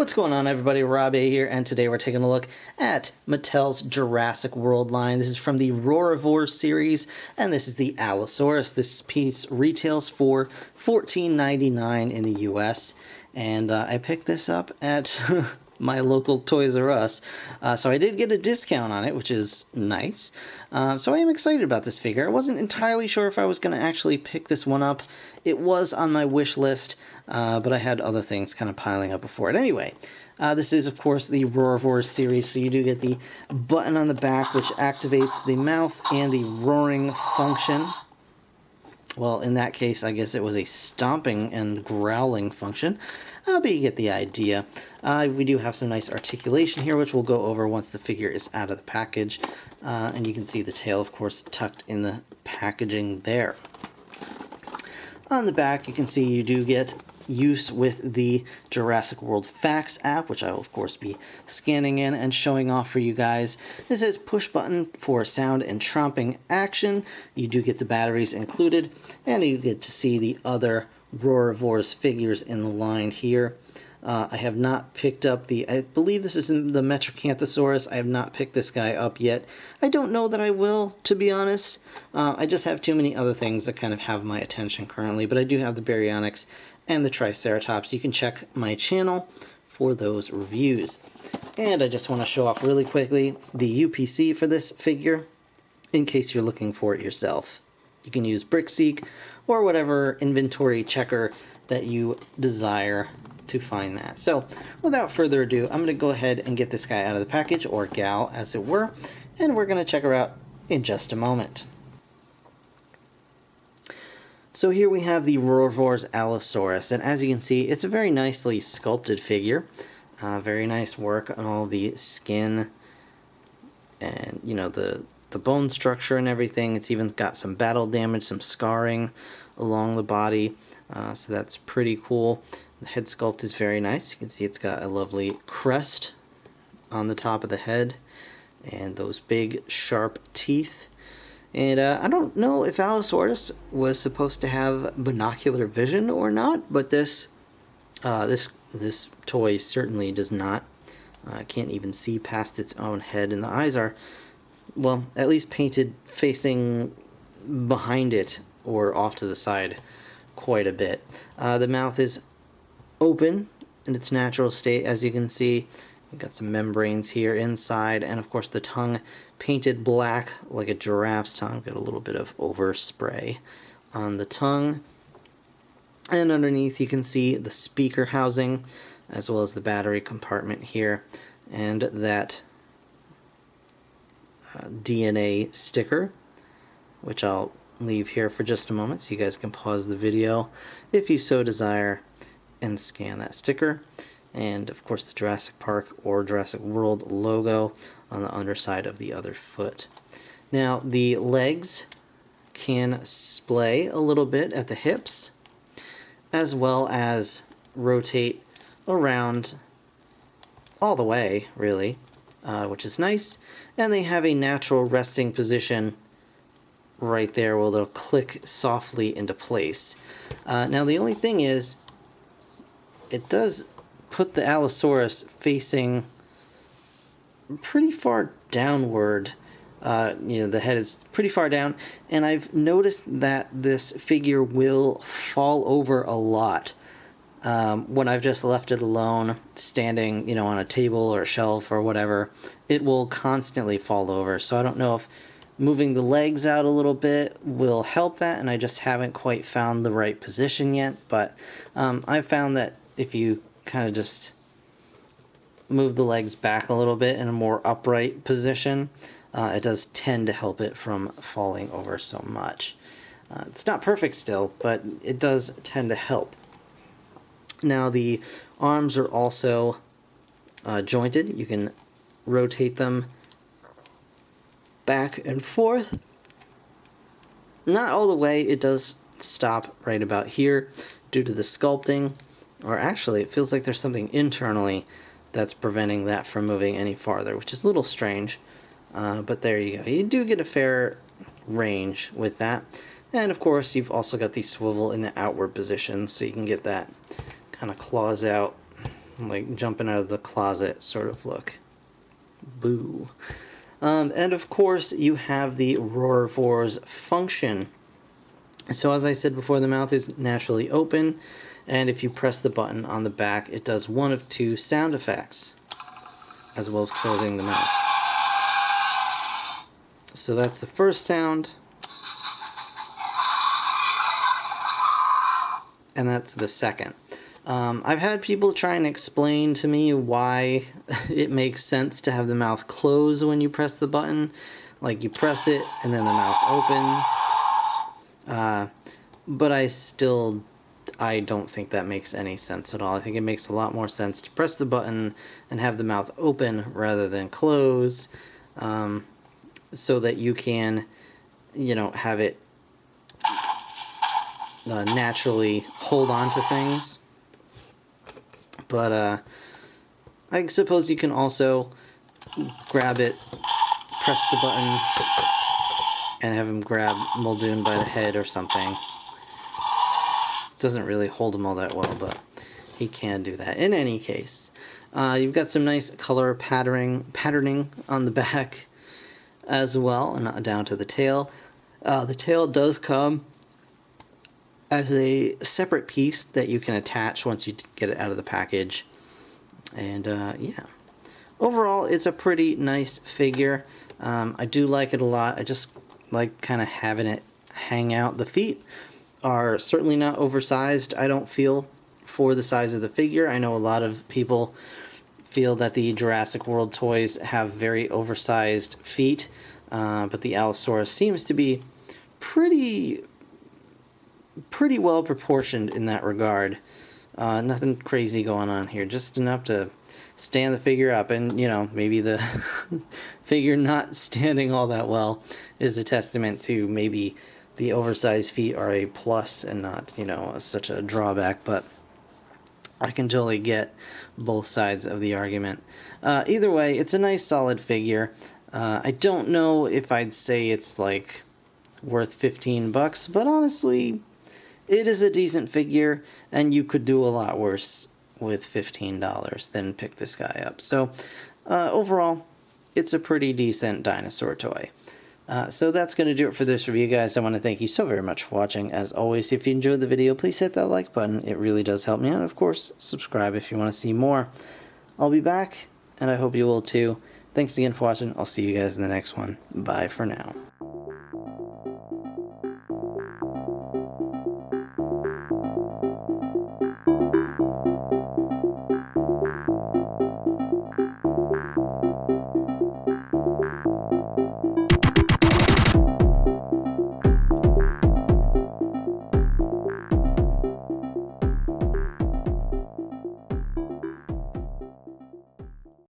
What's going on, everybody? Rob A here, and today we're taking a look at Mattel's Jurassic World line. This is from the Roarivores series, and this is the Allosaurus. This piece retails for $14.99 in the US, and I picked this up at my local Toys R Us, so I did get a discount on it, which is nice. So I am excited about this figure. I wasn't entirely sure if I was going to actually pick this one up. It was on my wish list, but I had other things kind of piling up before it. Anyway, this is, of course, the Roarivores series, so you do get the button on the back, which activates the mouth and the roaring function. Well, in that case, I guess it was a stomping and growling function, but you get the idea. We do have some nice articulation here, which we'll go over once the figure is out of the package. And you can see the tail, of course, tucked in the packaging there. On the back, you can see you do get use with the Jurassic World Facts app, which I will, of course, be scanning in and showing off for you guys. This says push button for sound and tromping action. You do get the batteries included, and you get to see the other Roarivores figures in the line here. I have not picked up I believe this is in the Metrocanthosaurus. I have not picked this guy up yet. I don't know that I will, to be honest. I just have too many other things that kind of have my attention currently, but I do have the Baryonyx and the Triceratops. You can check my channel for those reviews. And I just want to show off really quickly the UPC for this figure, in case you're looking for it yourself. You can use BrickSeek or whatever inventory checker that you desire to find that. So without further ado, I'm going to go ahead and get this guy out of the package, or gal as it were, and we're going to check her out in just a moment. So here we have the Roarivores Allosaurus, and as you can see, it's a very nicely sculpted figure. Very nice work on all the skin and, you know, the bone structure and everything. It's even got some battle damage, some scarring along the body, so that's pretty cool. The head sculpt is very nice. You can see it's got a lovely crest on the top of the head and those big sharp teeth. And I don't know if Allosaurus was supposed to have binocular vision or not, but this toy certainly does not. Can't even see past its own head, and the eyes are, well, at least painted facing behind it or off to the side quite a bit. The mouth is open in its natural state, as you can see. You've got some membranes here inside, and of course the tongue painted black like a giraffe's tongue. Got a little bit of overspray on the tongue. And underneath you can see the speaker housing, as well as the battery compartment here, and that DNA sticker, which I'll leave here for just a moment so you guys can pause the video if you so desire and scan that sticker. And of course the Jurassic Park or Jurassic World logo on the underside of the other foot. Now the legs can splay a little bit at the hips, as well as rotate around all the way, really, which is nice. And they have a natural resting position right there where they'll click softly into place. Now the only thing is, it does put the Allosaurus facing pretty far downward. You know, the head is pretty far down, and I've noticed that this figure will fall over a lot when I've just left it alone, standing, you know, on a table or a shelf or whatever. It will constantly fall over, so I don't know if moving the legs out a little bit will help that, and I just haven't quite found the right position yet. But I've found that if you kind of just move the legs back a little bit in a more upright position, it does tend to help it from falling over so much. It's not perfect still, but it does tend to help. Now the arms are also jointed. You can rotate them back and forth. Not all the way. It does stop right about here due to the sculpting. Or actually, it feels like there's something internally that's preventing that from moving any farther, which is a little strange. But there you go. You do get a fair range with that. And of course, you've also got the swivel in the outward position, so you can get that kind of claws out like jumping out of the closet sort of look. Boo. And of course, you have the Roarivores function. So as I said before, the mouth is naturally open, and if you press the button on the back, it does one of two sound effects, as well as closing the mouth. So that's the first sound, and that's the second. I've had people try and explain to me why it makes sense to have the mouth close when you press the button. Like, you press it and then the mouth opens. But I don't think that makes any sense at all. I think it makes a lot more sense to press the button and have the mouth open rather than close, so that you can, have it naturally hold on to things. But I suppose you can also grab it, press the button, and have him grab Muldoon by the head or something. Doesn't really hold him all that well, but he can do that. In any case, you've got some nice color patterning on the back as well, and down to the tail. The tail does come as a separate piece that you can attach once you get it out of the package. And yeah, overall it's a pretty nice figure. I do like it a lot. I just like kind of having it hang out. The feet are certainly not oversized, I don't feel, for the size of the figure. I know a lot of people feel that the Jurassic World toys have very oversized feet, but the Allosaurus seems to be pretty well proportioned in that regard. Nothing crazy going on here, just enough to stand the figure up. And maybe the figure not standing all that well is a testament to maybe the oversized feet are a plus and not such a drawback. But I can totally get both sides of the argument. Either way, it's a nice solid figure. I don't know if I'd say it's like worth $15, but honestly, it is a decent figure, and you could do a lot worse with $15 than pick this guy up. So overall, it's a pretty decent dinosaur toy. So that's going to do it for this review, guys. I want to thank you so very much for watching. As always, if you enjoyed the video, please hit that like button. It really does help me out. Of course, subscribe if you want to see more. I'll be back, and I hope you will too. Thanks again for watching. I'll see you guys in the next one. Bye for now.